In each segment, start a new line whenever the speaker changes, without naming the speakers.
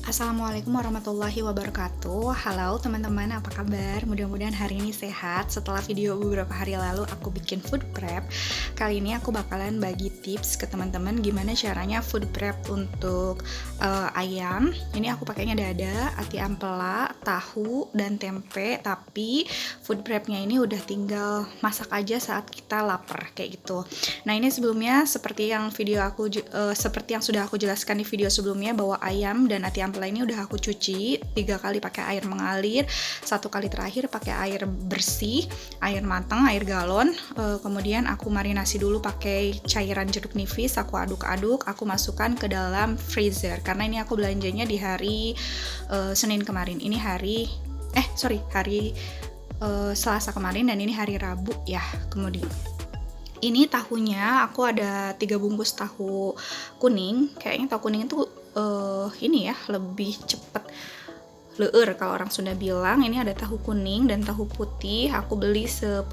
Assalamualaikum warahmatullahi wabarakatuh. Halo teman-teman, apa kabar? Mudah-mudahan hari ini sehat. Setelah video beberapa hari lalu aku bikin food prep, kali ini aku bakalan bagi tips ke teman-teman gimana caranya food prep untuk ayam. Ini aku pakainya dada, ati ampela, tahu, dan tempe. Tapi food prepnya ini udah tinggal masak aja saat kita lapar kayak gitu. Nah, ini sebelumnya seperti yang sudah aku jelaskan di video sebelumnya, bahwa ayam dan ati ampela ini udah aku cuci 3 kali pakai air mengalir, 1 kali terakhir pakai air bersih, air matang, air galon. Kemudian aku marinasi dulu pakai cairan jeruk nipis, aku aduk-aduk, aku masukkan ke dalam freezer karena ini aku belanjanya di hari Senin kemarin. Ini hari Selasa kemarin, dan ini hari Rabu ya. Kemudian ini tahunya aku ada 3 bungkus tahu kuning. Kayaknya tahu kuning itu ini ya lebih cepet leur kalau orang Sunda bilang. Ini ada tahu kuning dan tahu putih. Aku beli 10.000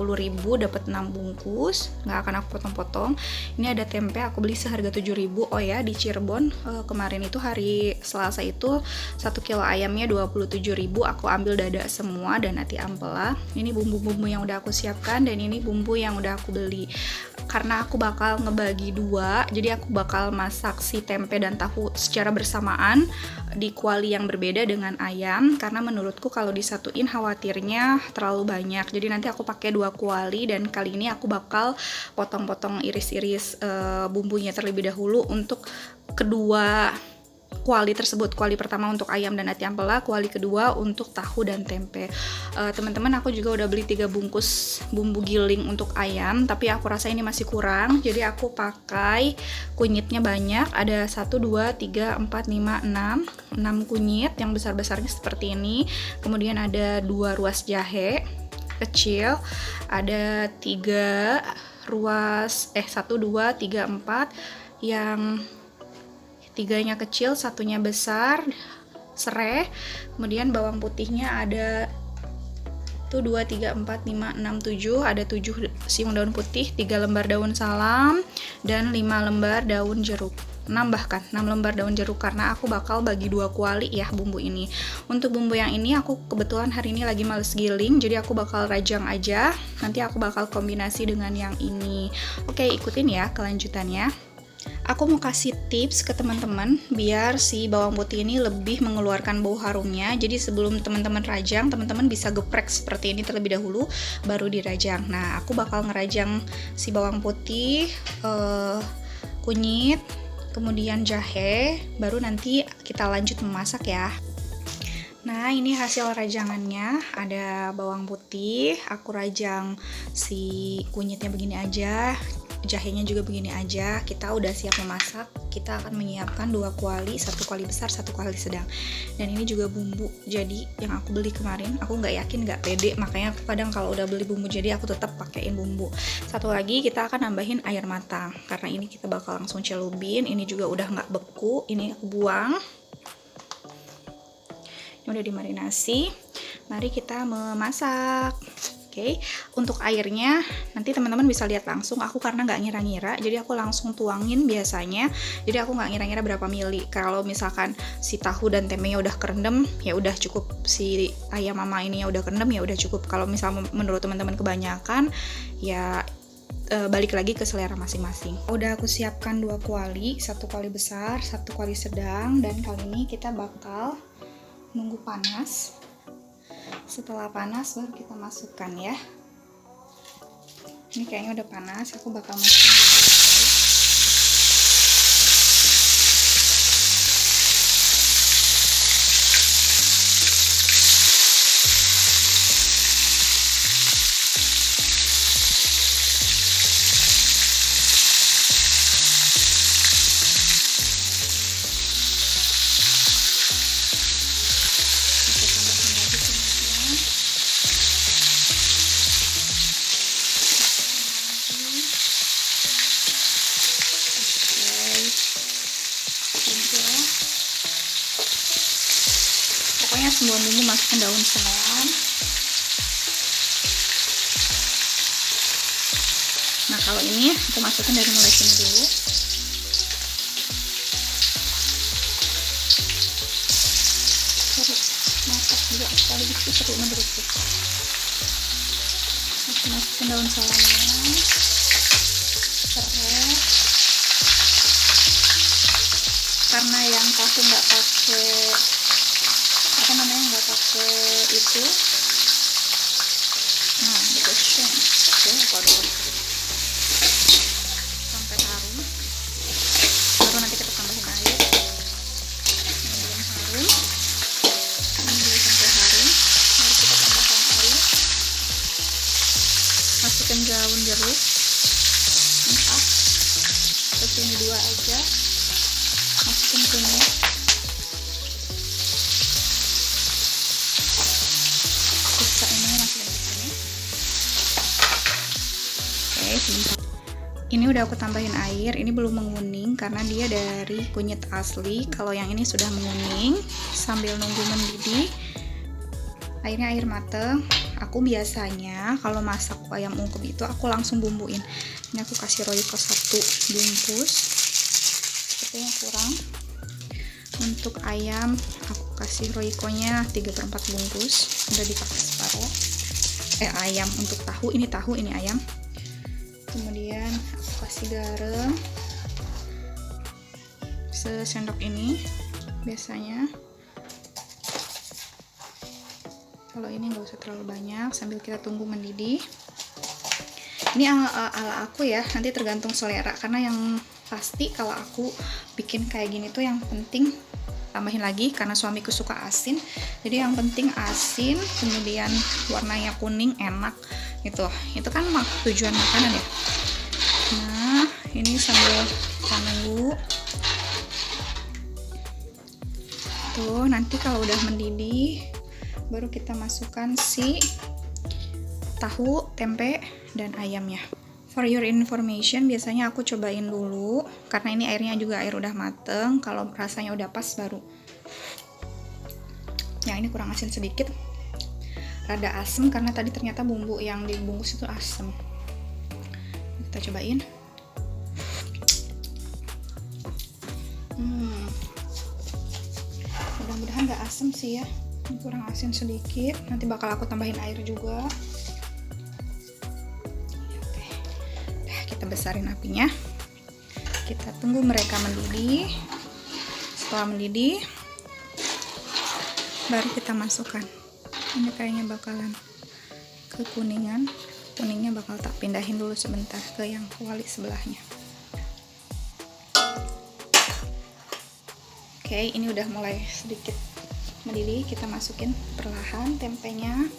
dapat 6 bungkus, nggak akan aku potong-potong. Ini ada tempe, aku beli seharga 7.000. Oh ya, di Cirebon kemarin itu hari Selasa itu 1 kilo ayamnya 27.000. Aku ambil dada semua dan ati ampela. Ini bumbu-bumbu yang udah aku siapkan, dan ini bumbu yang udah aku beli. Karena aku bakal ngebagi 2, jadi aku bakal masak si tempe dan tahu secara bersamaan di kuali yang berbeda dengan ayam, karena menurutku kalau disatuin khawatirnya terlalu banyak. Jadi nanti aku pakai 2 kuali, dan kali ini aku bakal potong-potong iris-iris bumbunya terlebih dahulu untuk kedua kuali tersebut. Kuali pertama untuk ayam dan ati ampela, kuali kedua untuk tahu dan tempe. Teman-teman, aku juga udah beli 3 bungkus bumbu giling untuk ayam, tapi aku rasa ini masih kurang, jadi aku pakai kunyitnya banyak. Ada 1, 2, 3, 4, 5, 6 kunyit yang besar-besarnya seperti ini. Kemudian ada 2 ruas jahe kecil, ada 3 ruas 1, 2, 3, 4 yang 3-nya kecil, 1-nya besar, serai. Kemudian bawang putihnya ada 2, 3, 4, 5, 6, 7. Ada 7 siung daun putih, 3 lembar daun salam, dan 5 lembar daun jeruk. 6 lembar daun jeruk, karena aku bakal bagi 2 kuali ya bumbu ini. Untuk bumbu yang ini aku kebetulan hari ini lagi males giling, jadi aku bakal rajang aja. Nanti aku bakal kombinasi dengan yang ini. Oke, ikutin ya kelanjutannya. Aku mau kasih tips ke teman-teman biar si bawang putih ini lebih mengeluarkan bau harumnya. Jadi sebelum teman-teman rajang, teman-teman bisa geprek seperti ini terlebih dahulu, baru dirajang. Nah, aku bakal ngerajang si bawang putih, kunyit, kemudian jahe, baru nanti kita lanjut memasak ya. Nah, ini hasil rajangannya. Ada bawang putih, aku rajang si kunyitnya begini aja, jahenya juga begini aja. Kita udah siap memasak. Kita akan menyiapkan 2 kuali, 1 kuali besar, 1 kuali sedang. Dan ini juga bumbu jadi yang aku beli kemarin. Aku nggak yakin, nggak pede, makanya aku kadang kalau udah beli bumbu jadi aku tetap pakein bumbu. Satu lagi, kita akan nambahin air matang karena ini kita bakal langsung celupin. Ini juga udah nggak beku, ini aku buang. Ini udah dimarinasi. Mari kita memasak. Oke, untuk airnya nanti teman-teman bisa lihat langsung. Aku karena nggak ngira-ngira, jadi aku langsung tuangin biasanya. Jadi aku nggak ngira-ngira berapa mili. Kalau misalkan si tahu dan tempenya udah kerendam, ya udah cukup. Si ayam mama ini ya udah kerendam, ya udah cukup. Kalau misalnya menurut teman-teman kebanyakan, ya balik lagi ke selera masing-masing. Udah aku siapkan 2 kuali, 1 kuali besar, 1 kuali sedang, dan kali ini kita bakal nunggu panas. Setelah panas baru kita masukkan ya. Ini kayaknya udah panas, aku bakal masukin dulu. Pokoknya semua bumbu masukkan daun salam. Nah, kalau ini aku masukkan dari mulai sini dulu. seru, masak juga sekaligus itu seru menurutku. Aku masukin daun salamnya, serai. Karena yang tahu nggak pakai apa namanya, nggak pakai itu, nah digoseng. Oke, aku aduk sampai harum, baru nanti kita tambahin air. Ini belum harum, ini dulu sampai harum, baru kita tambahkan air. Masukin daun jeruk 4, terus ini 2 aja. Masukin kunyit, sisa ini masukin ke sini. Oke, sebentar. Ini udah aku tambahin air. Ini belum menguning karena dia dari kunyit asli. Kalau yang ini sudah menguning. Sambil nunggu mendidih, airnya air mateng. Aku biasanya kalau masak ayam ungkep itu aku langsung bumbuin. Ini aku kasih royco 1 bungkus. Sepertinya kurang. Untuk ayam aku kasih royconya 3/4 bungkus, udah dipakai separuh. Ayam untuk tahu, ini ayam. Kemudian aku kasih garam sesendok ini biasanya. Kalau ini nggak usah terlalu banyak, sambil kita tunggu mendidih. Ini ala aku ya, nanti tergantung selera, karena yang pasti kalau aku bikin kayak gini tuh yang penting tambahin lagi karena suamiku suka asin, jadi yang penting asin, kemudian warnanya kuning, enak gitu. Itu kan tujuan makanan ya. Nah, ini sambil kita nunggu tuh, nanti kalau udah mendidih baru kita masukkan si tahu, tempe, dan ayamnya. For your information, biasanya aku cobain dulu karena ini airnya juga air udah mateng. Kalau rasanya udah pas baru. Yang ini kurang asin sedikit, rada asem karena tadi ternyata bumbu yang dibungkus itu asem. Kita cobain. Mudah-mudahan gak asem sih ya. Ini kurang asin sedikit. Nanti bakal aku tambahin air juga. Kita besarin apinya, kita tunggu mereka mendidih. Setelah mendidih baru kita masukkan. Ini kayaknya bakalan kekuningan, kuningnya bakal tak pindahin dulu sebentar ke yang kuali sebelahnya. Oke, ini udah mulai sedikit mendidih, kita masukin perlahan tempenya.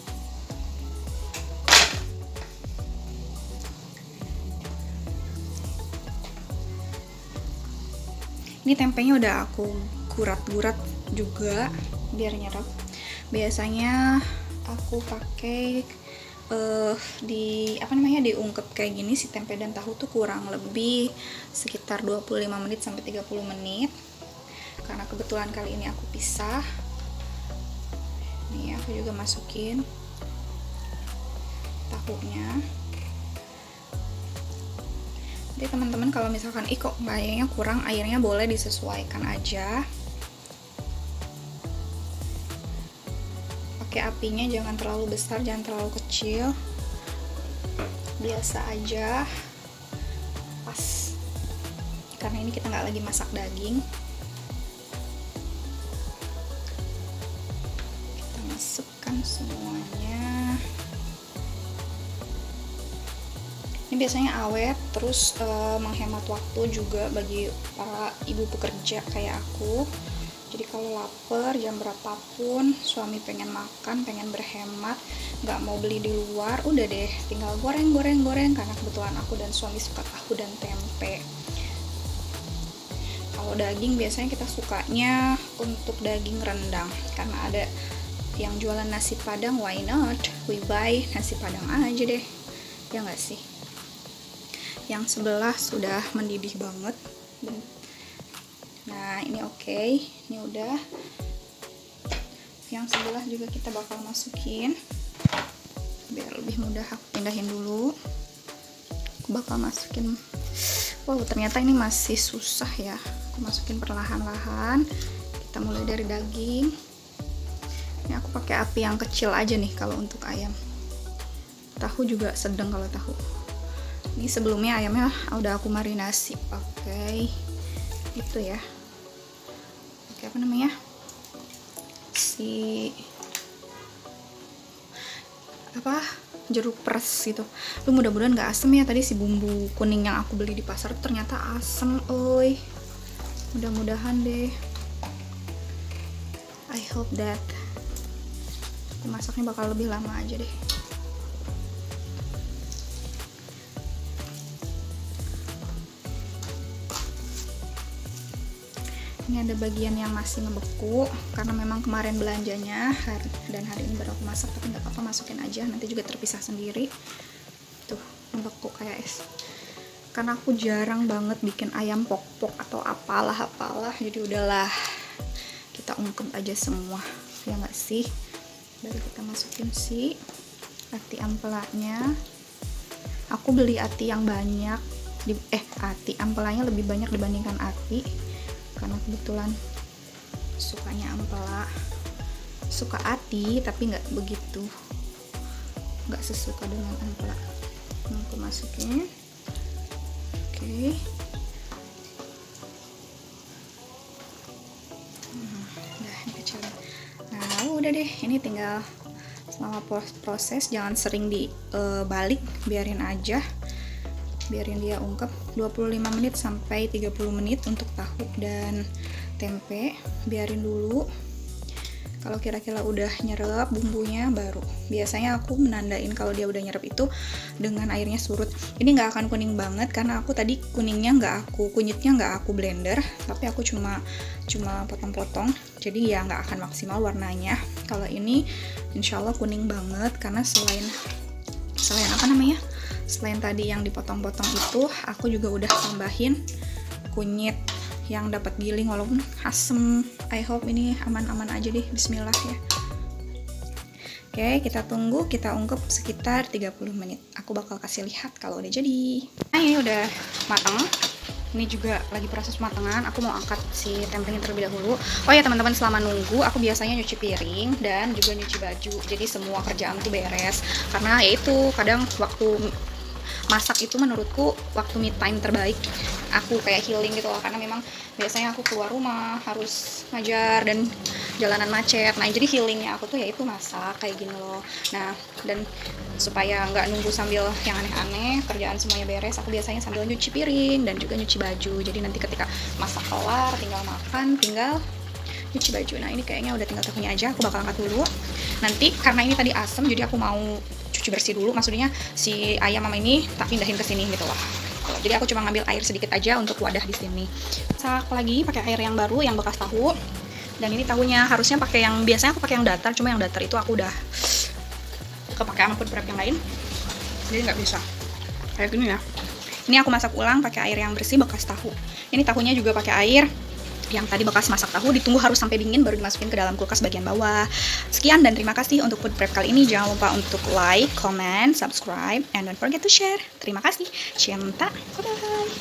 Ini tempenya udah aku gurat-gurat juga biar nyerap. Biasanya aku pakai diungkep kayak gini si tempe dan tahu tuh kurang lebih sekitar 25 menit sampai 30 menit. Karena kebetulan kali ini aku pisah. Nih, aku juga masukin tahunya. Jadi teman-teman kalau misalkan kok kayaknya kurang airnya, boleh disesuaikan aja. Pakai apinya jangan terlalu besar, jangan terlalu kecil. Biasa aja, pas. Karena ini kita nggak lagi masak daging. Kita masukkan semuanya. Ini biasanya awet, terus menghemat waktu juga bagi para ibu pekerja kayak aku. Jadi kalau lapar jam berapapun, suami pengen makan, pengen berhemat, nggak mau beli di luar, udah deh tinggal goreng karena kebetulan aku dan suami suka tahu dan tempe. Kalau daging biasanya kita sukanya untuk daging rendang, karena ada yang jualan nasi padang, why not? We buy nasi padang aja deh, ya nggak sih? Yang sebelah sudah mendidih banget. Nah, ini oke. Ini udah. Yang sebelah juga kita bakal masukin. Biar lebih mudah aku pindahin dulu. Aku bakal masukin. Wow, ternyata ini masih susah ya. Aku masukin perlahan-lahan. Kita mulai dari daging. Ini aku pakai api yang kecil aja nih kalau untuk ayam. Tahu juga sedang kalau tahu. Ini sebelumnya ayamnya udah aku marinasi pakai itu ya. Pakai apa namanya? Jeruk peres gitu. Lu mudah-mudahan nggak asem ya, tadi si bumbu kuning yang aku beli di pasar ternyata asem, oi. Mudah-mudahan deh. I hope that. Masaknya bakal lebih lama aja deh. Ini ada bagian yang masih ngebeku karena memang kemarin belanjanya dan hari ini baru aku masak, tapi nggak apa-apa, masukin aja, nanti juga terpisah sendiri. Tuh ngebeku kayak es. Karena aku jarang banget bikin ayam pok-pok atau apalah, jadi udahlah kita ungkep aja semua, ya nggak sih. Baru kita masukin si ati ampelanya. Aku beli ati yang banyak, ati ampelanya lebih banyak dibandingkan ati, karena kebetulan sukanya ampela. Suka ati tapi nggak begitu, nggak sesuka dengan ampela. Nah, aku masukin. Oke. Udah ini kecilin. Nah udah deh, ini tinggal selama proses jangan sering dibalik, biarin aja, biarin dia ungkep 25 menit sampai 30 menit untuk tahu dan tempe. Biarin dulu, kalau kira-kira udah nyerap bumbunya baru. Biasanya aku menandain kalau dia udah nyerap itu dengan airnya surut. Ini nggak akan kuning banget karena aku tadi kunyitnya nggak aku blender, tapi aku cuma potong-potong, jadi ya nggak akan maksimal warnanya. Kalau ini insya Allah kuning banget karena selain apa namanya, selain tadi yang dipotong-potong itu, aku juga udah tambahin kunyit yang dapat giling walaupun asem. I hope ini aman-aman aja deh. Bismillah ya. Oke, kita tunggu, kita ungkep sekitar 30 menit. Aku bakal kasih lihat kalau udah jadi. Nah, ini udah matang. Ini juga lagi proses pematangan. Aku mau angkat si tempenya terlebih dahulu. Oh ya teman-teman, selama nunggu aku biasanya nyuci piring dan juga nyuci baju. Jadi semua kerjaan tuh beres. Karena ya itu kadang waktu masak itu menurutku waktu me time terbaik. Aku kayak healing gitu loh, karena memang biasanya aku keluar rumah harus ngajar dan jalanan macet. Nah jadi healingnya aku tuh yaitu masak kayak gini loh. Nah dan supaya nggak nunggu sambil yang aneh-aneh, kerjaan semuanya beres, aku biasanya sambil nyuci piring dan juga nyuci baju. Jadi nanti ketika masak kelar tinggal makan, tinggal nyuci baju. Nah ini kayaknya udah tinggal tahunya aja, aku bakal angkat dulu. Nanti karena ini tadi asem, jadi aku mau cuci bersih dulu, maksudnya si ayam mama ini tak pindahin ke sini gitu loh. Jadi aku cuma ngambil air sedikit aja untuk wadah di sini. Masak lagi pakai air yang baru, yang bekas tahu. Dan ini tahunya harusnya pakai yang biasanya aku pakai yang datar, cuma yang datar itu aku udah kepake sama food prep yang lain, jadi nggak bisa kayak gini ya. Ini aku masak ulang pakai air yang bersih bekas tahu. Ini tahunya juga pakai air yang tadi bekas masak tahu, ditunggu harus sampai dingin baru dimasukin ke dalam kulkas bagian bawah. Sekian dan terima kasih untuk food prep kali ini. Jangan lupa untuk like, comment, subscribe, and don't forget to share. Terima kasih. Cinta. Bye bye.